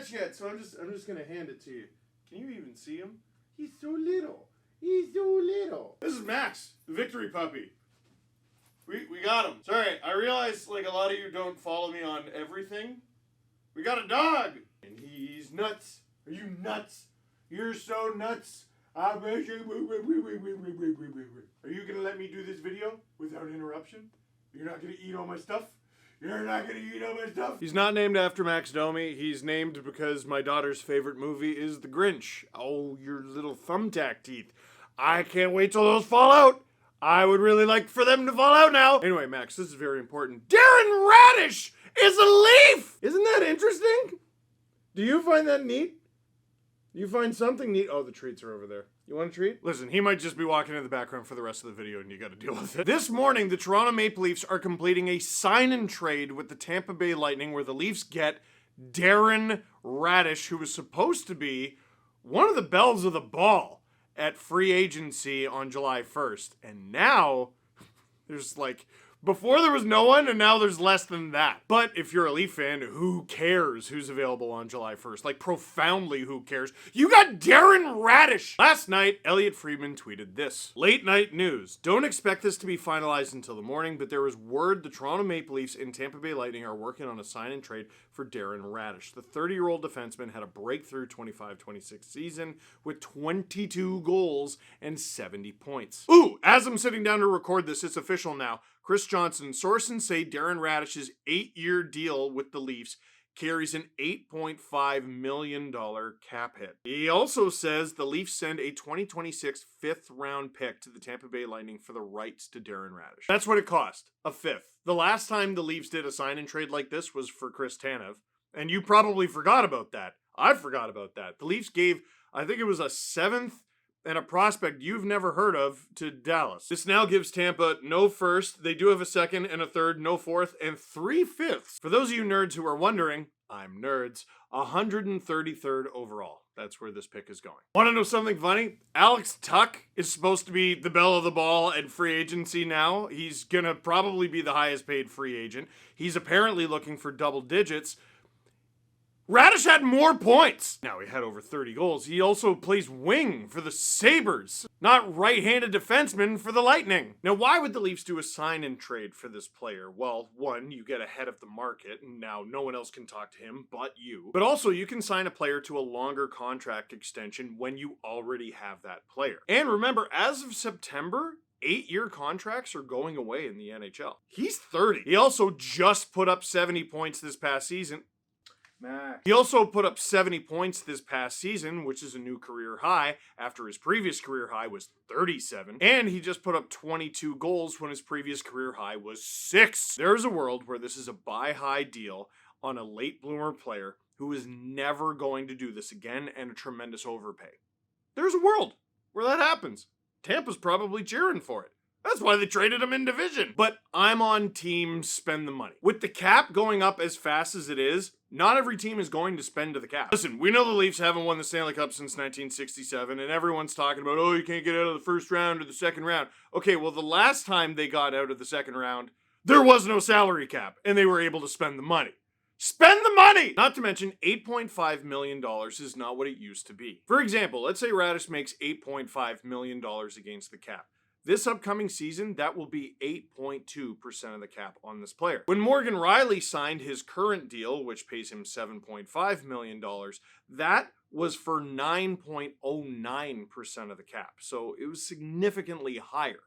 catch yet, so I'm just gonna hand it to you. Can you even see him? He's so little. He's so little. This is Max, the victory puppy. We got him. Sorry, I realize like a lot of you don't follow me on everything. We got a dog, and he's nuts. Are you nuts? You're so nuts. Are you gonna let me do this video without interruption? You're not gonna eat all my stuff? You're not gonna eat all my stuff? He's not named after Max Domi. He's named because my daughter's favorite movie is The Grinch. Oh, your little thumbtack teeth. I can't wait till those fall out. I would really like for them to fall out now. Anyway, Max, this is very important. Darren Raddysh is a Leaf! Isn't that interesting? Do you find that neat? You find something neat? Oh, the treats are over there. You want a treat? Listen, he might just be walking in the background for the rest of the video and you gotta deal with it. This morning, the Toronto Maple Leafs are completing a sign and trade with the Tampa Bay Lightning where the Leafs get Darren Raddysh, who was supposed to be one of the bells of the ball at free agency on July 1st. And now, there's like, before there was no one, and now there's less than that. But if you're a Leaf fan, who cares who's available on July 1st? Like, profoundly who cares? You got Darren Raddysh! Last night, Elliot Friedman tweeted this. Late night news. Don't expect this to be finalized until the morning, but there was word the Toronto Maple Leafs and Tampa Bay Lightning are working on a sign and trade for Darren Raddysh. The 30-year-old defenseman had a breakthrough 25-26 season with 22 goals and 70 points. Ooh, as I'm sitting down to record this, it's official now. Chris Johnson, sources say Darren Raddysh's 8-year deal with the Leafs carries an $8.5 million cap hit. He also says the Leafs send a 2026 fifth-round pick to the Tampa Bay Lightning for the rights to Darren Raddysh. That's what it cost, a fifth. The last time the Leafs did a sign and trade like this was for Chris Tanev, and you probably forgot about that. I forgot about that. The Leafs gave, I think it was a seventh and a prospect you've never heard of to Dallas. This now gives Tampa no first. They do have a second and a third, no fourth, and 3 fifths. For those of you nerds who are wondering, I'm nerds, 133rd overall. That's where this pick is going. Want to know something funny? Alex Tuck is supposed to be the belle of the ball at free agency now. He's gonna probably be the highest paid free agent. He's apparently looking for double digits. Raddysh had more points. Now, he had over 30 goals. He also plays wing for the Sabres, not right-handed defenseman for the Lightning. Now, why would the Leafs do a sign and trade for this player? Well, one, you get ahead of the market, and now no one else can talk to him but you. But also, you can sign a player to a longer contract extension when you already have that player. And remember, as of September, 8-year contracts are going away in the NHL. He's 30. He also just put up 70 points this past season. He also put up 70 points this past season, which is a new career high after his previous career high was 37. And he just put up 22 goals when his previous career high was 6. There's a world where this is a buy high deal on a late bloomer player who is never going to do this again and a tremendous overpay. There's a world where that happens. Tampa's probably cheering for it. That's why they traded him in division. But I'm on team spend the money. With the cap going up as fast as it is, not every team is going to spend to the cap. Listen, we know the Leafs haven't won the Stanley Cup since 1967, and everyone's talking about, oh, you can't get out of the first round or the second round. Okay, well, the last time they got out of the second round, there was no salary cap, and they were able to spend the money. Spend the money! Not to mention, $8.5 million is not what it used to be. For example, let's say Raddysh makes $8.5 million against the cap. This upcoming season, that will be 8.2% of the cap on this player. When Morgan Rielly signed his current deal, which pays him $7.5 million, that was for 9.09% of the cap. So it was significantly higher.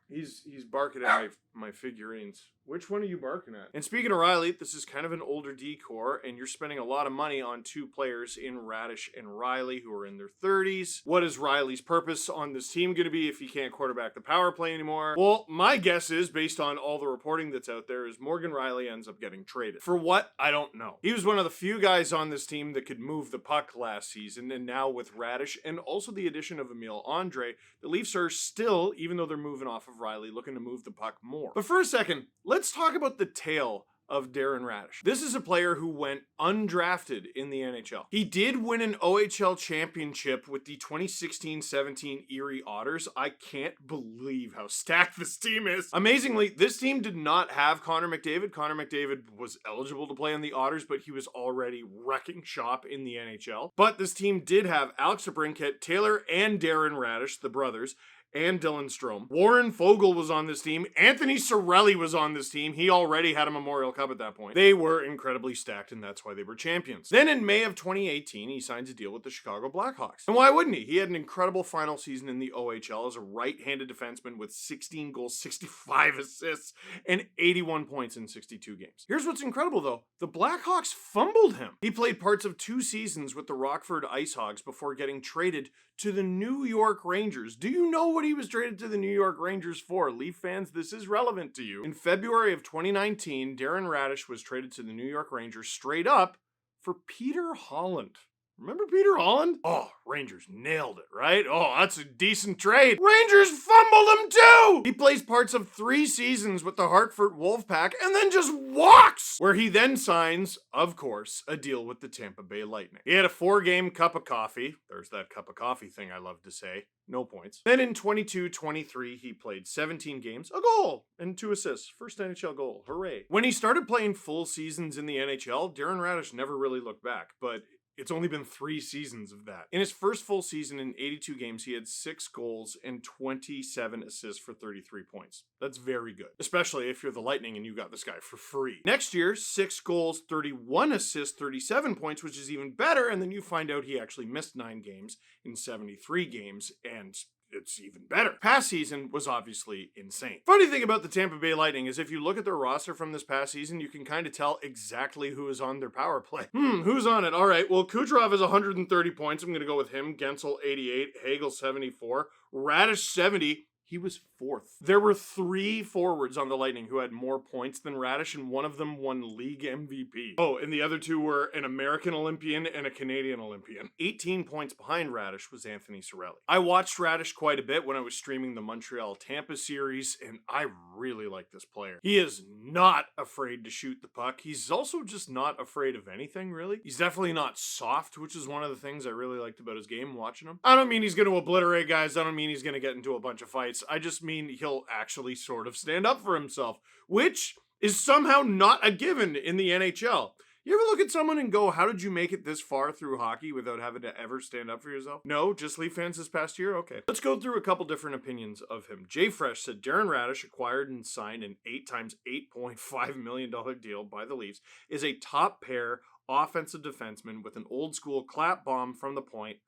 He's barking at my figurines. Which one are you barking at? And speaking of Rielly, this is kind of an older decor, and you're spending a lot of money on 2 players in Raddysh and Rielly who are in their 30s. What is Rielly's purpose on this team going to be if he can't quarterback the power play anymore? Well, my guess is, based on all the reporting that's out there, is Morgan Rielly ends up getting traded. For what? I don't know. He was one of the few guys on this team that could move the puck last season, and now with Raddysh and also the addition of Emile Andre, the Leafs are still, even though they're moving off of Rielly, looking to move the puck more. But for a second, let's talk about the tale of Darren Raddysh. This is a player who went undrafted in the NHL. He did win an OHL championship with the 2016-17 Erie Otters. I can't believe how stacked this team is. Amazingly, this team did not have Connor McDavid. Connor McDavid was eligible to play on the Otters, but he was already wrecking shop in the NHL. But this team did have Alex DeBrincat, Taylor and Darren Raddysh, the brothers, and Dylan Strome. Warren Fogle was on this team. Anthony Cirelli was on this team. He already had a Memorial Cup at that point. They were incredibly stacked, and that's why they were champions. Then in May of 2018, he signs a deal with the Chicago Blackhawks. And why wouldn't he? He had an incredible final season in the OHL as a right-handed defenseman with 16 goals, 65 assists, and 81 points in 62 games. Here's what's incredible, though. The Blackhawks fumbled him. He played parts of 2 seasons with the Rockford IceHogs before getting traded to the New York Rangers. Do you know what he was traded to the New York Rangers for? Leaf fans, this is relevant to you. In February of 2019, Darren Raddysh was traded to the New York Rangers straight up for Peter Holland. Remember Peter Holland? Oh, Rangers nailed it, right? Oh, that's a decent trade. Rangers fumbled him too! He plays parts of 3 seasons with the Hartford Wolfpack and then just walks! Where he then signs, of course, a deal with the Tampa Bay Lightning. He had a 4-game cup of coffee. There's that cup of coffee thing I love to say. No points. Then in 22-23, he played 17 games, a goal, and 2 assists. First NHL goal. Hooray. When he started playing full seasons in the NHL, Darren Raddysh never really looked back, but it's only been 3 seasons of that. In his first full season in 82 games, he had 6 goals and 27 assists for 33 points. That's very good, especially if you're the Lightning and you got this guy for free. Next year, 6 goals, 31 assists, 37 points, which is even better, and then you find out he actually missed 9 games in 73 games, and it's even better. Past season was obviously insane. Funny thing about the Tampa Bay Lightning is if you look at their roster from this past season, you can kind of tell exactly who is on their power play. Who's on it? All right, well, Kucherov has 130 points. I'm going to go with him. Gensel, 88. Hagel, 74. Raddysh, 70. He was 4th. There were 3 forwards on the Lightning who had more points than Raddysh, and one of them won league MVP. Oh, and the other 2 were an American Olympian and a Canadian Olympian. 18 points behind Raddysh was Anthony Cirelli. I watched Raddysh quite a bit when I was streaming the Montreal-Tampa series, and I really like this player. He is not afraid to shoot the puck. He's also just not afraid of anything, really. He's definitely not soft, which is one of the things I really liked about his game watching him. I don't mean he's going to obliterate guys. I don't mean he's going to get into a bunch of fights. I just mean he'll actually sort of stand up for himself, which is somehow not a given in the NHL. You ever look at someone and go, how did you make it this far through hockey without having to ever stand up for yourself? No, just Leaf fans this past year? Okay. Let's go through a couple different opinions of him. Jay Fresh said Darren Raddysh, acquired and signed an 8 x $8.5 million deal by the Leafs, is a top pair offensive defenseman with an old school clap bomb from the point.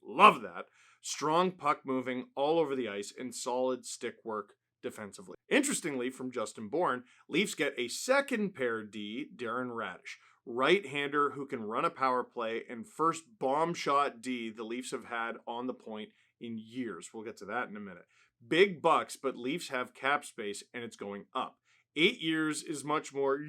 Love that. Strong puck moving all over the ice and solid stick work defensively. Interestingly, from Justin Bourne, Leafs get a second pair D, Darren Raddysh, right-hander who can run a power play and first bomb shot D the Leafs have had on the point in years. We'll get to that in a minute. Big bucks, but Leafs have cap space and it's going up. 8 years is much more,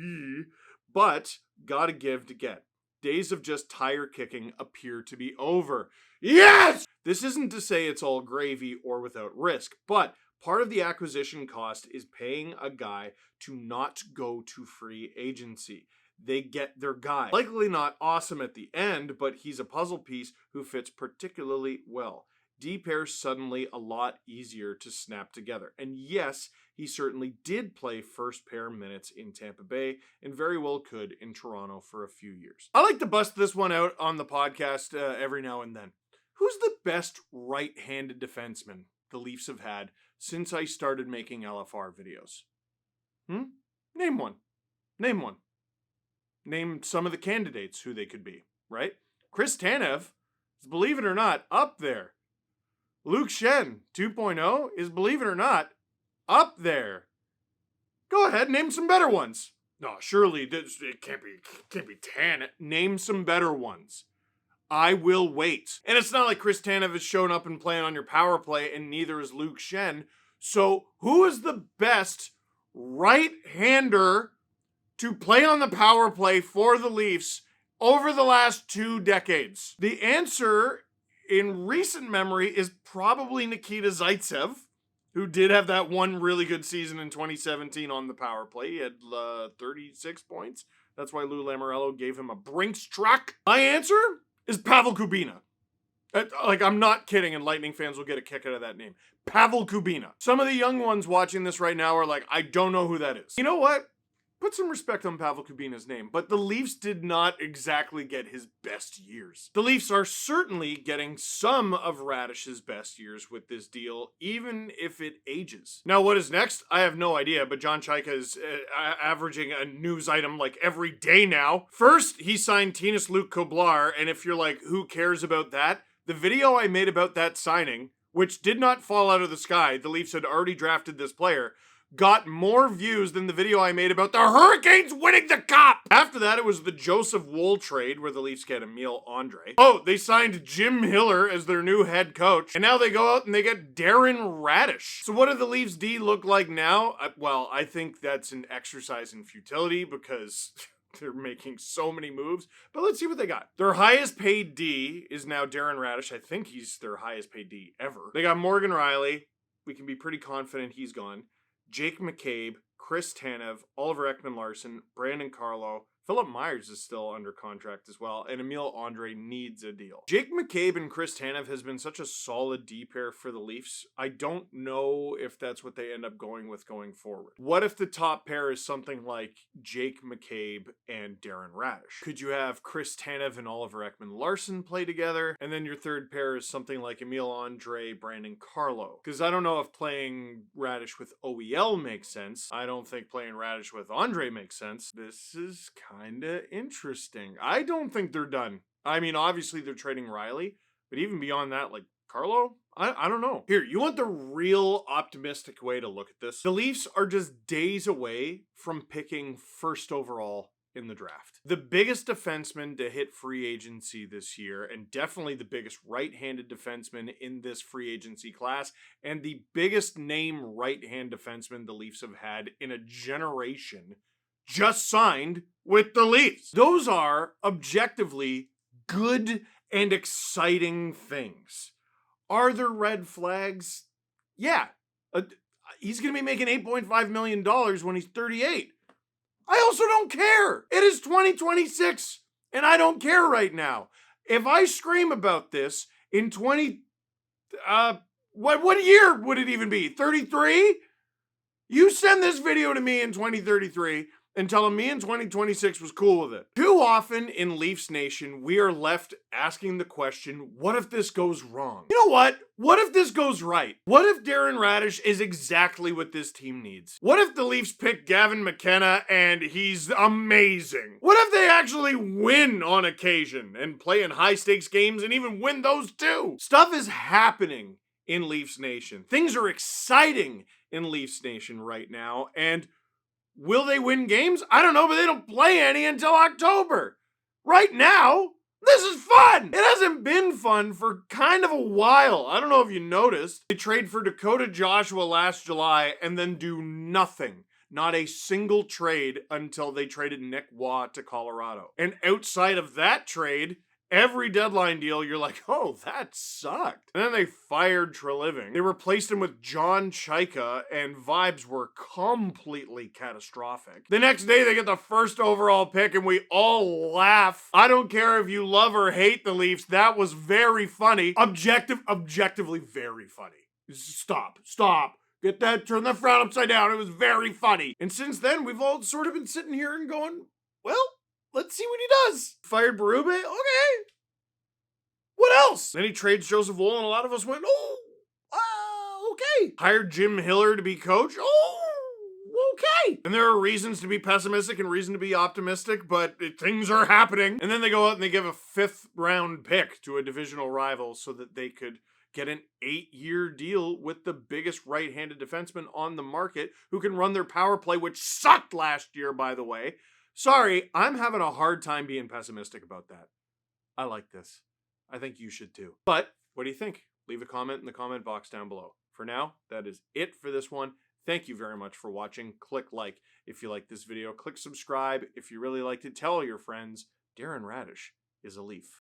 but gotta give to get. Days of just tire kicking appear to be over. Yes! This isn't to say it's all gravy or without risk, but part of the acquisition cost is paying a guy to not go to free agency. They get their guy. Likely not awesome at the end, but he's a puzzle piece who fits particularly well. D pairs suddenly a lot easier to snap together. And yes, he certainly did play first pair minutes in Tampa Bay and very well could in Toronto for a few years. I like to bust this one out on the podcast every now and then. Who's the best right-handed defenseman the Leafs have had since I started making LFR videos? Name one. Name one. Name some of the candidates who they could be, right? Chris Tanev is, believe it or not, up there. Luke Schenn 2.0 is, believe it or not, up there. Go ahead, name some better ones. No, surely it can't be Tanev. Name some better ones. I will wait. And it's not like Chris Tanev has shown up and playing on your power play, and neither is Luke Schenn. So who is the best right-hander to play on the power play for the Leafs over the last 2 decades? The answer in recent memory is probably Nikita Zaitsev. who did have that one really good season in 2017 on the power play. He had 36 points. That's why Lou Lamoriello gave him a Brinks truck. My answer is Pavel Kubina. I'm not kidding, and Lightning fans will get a kick out of that name. Pavel Kubina. Some of the young ones watching this right now are like, I don't know who that is. You know what? Put some respect on Pavel Kubina's name, but the Leafs did not exactly get his best years. The Leafs are certainly getting some of Raddish's best years with this deal, even if it ages. Now, what is next? I have no idea, but John Chaika is averaging a news item like every day now. First, he signed Tinas Luke Koblar, and if you're like, who cares about that? The video I made about that signing, which did not fall out of the sky, the Leafs had already drafted this player, got more views than the video I made about the Hurricanes winning the Cup. After that, it was the Joseph Woll trade where the Leafs get Emile Andre. Oh, they signed Jim Hiller as their new head coach. And now they go out and they get Darren Raddysh. So what do the Leafs D look like now? Well, I think that's an exercise in futility because they're making so many moves. But let's see what they got. Their highest paid D is now Darren Raddysh. I think he's their highest paid D ever. They got Morgan Rielly. We can be pretty confident he's gone. Jake McCabe, Chris Tanev, Oliver Ekman-Larsson, Brandon Carlo, Philip Myers is still under contract as well, and Emile Andre needs a deal. Jake McCabe and Chris Tanev has been such a solid D pair for the Leafs. I don't know if that's what they end up going with going forward. What if the top pair is something like Jake McCabe and Darren Raddysh? Could you have Chris Tanev and Oliver Ekman-Larsson play together? And then your third pair is something like Emile Andre, Brandon Carlo. Because I don't know if playing Raddysh with OEL makes sense. I don't think playing Raddysh with Andre makes sense. This is kinda interesting. I don't think they're done. I mean, obviously they're trading Rielly, but even beyond that, like Carlo, I don't know. Here, you want the real optimistic way to look at this? The Leafs are just days away from picking first overall in the draft. The biggest defenseman to hit free agency this year, and definitely the biggest right-handed defenseman in this free agency class, and the biggest name right-hand defenseman the Leafs have had in a generation, just signed with the Leafs. Those are objectively good and exciting things. Are there red flags? Yeah. He's going to be making $8.5 million when he's 38. I also don't care. It is 2026, and I don't care right now. If I scream about this in what year would it even be? 33? You send this video to me in 2033 and tell me in 2026 was cool with it. Too often in Leafs Nation, we are left asking the question, what if this goes wrong? You know what? What if this goes right? What if Darren Raddysh is exactly what this team needs? What if the Leafs pick Gavin McKenna and he's amazing? What if they actually win on occasion and play in high stakes games and even win those too? Stuff is happening in Leafs Nation. Things are exciting in Leafs Nation right now, and will they win games? I don't know, but they don't play any until October. Right now, this is fun. It hasn't been fun for kind of a while. I don't know if you noticed. They trade for Dakota Joshua last July and then do nothing. Not a single trade until they traded Nick Waugh to Colorado. And outside of that trade, every deadline deal, you're like, oh, that sucked. And then they fired Treliving. They replaced him with John Chaika, and vibes were completely catastrophic. The next day, they get the first overall pick, and we all laugh. I don't care if you love or hate the Leafs. That was very funny. Objectively very funny. Stop. Turn that frown upside down. It was very funny. And since then, we've all sort of been sitting here and going, well, let's see what he does. Fired Berube? Okay. What else? Then he trades Joseph Woll, and a lot of us went, okay. Hired Jim Hiller to be coach? Okay. And there are reasons to be pessimistic and reason to be optimistic, but things are happening. And then they go out and they give a 5th round pick to a divisional rival so that they could get an 8-year deal with the biggest right-handed defenseman on the market who can run their power play, which sucked last year, by the way. Sorry, I'm having a hard time being pessimistic about that. I like this. I think you should too. But what do you think? Leave a comment in the comment box down below. For now, that is it for this one. Thank you very much for watching. Click like if you like this video. Click subscribe if you really liked it. Tell all your friends. Darren Raddysh is a Leaf.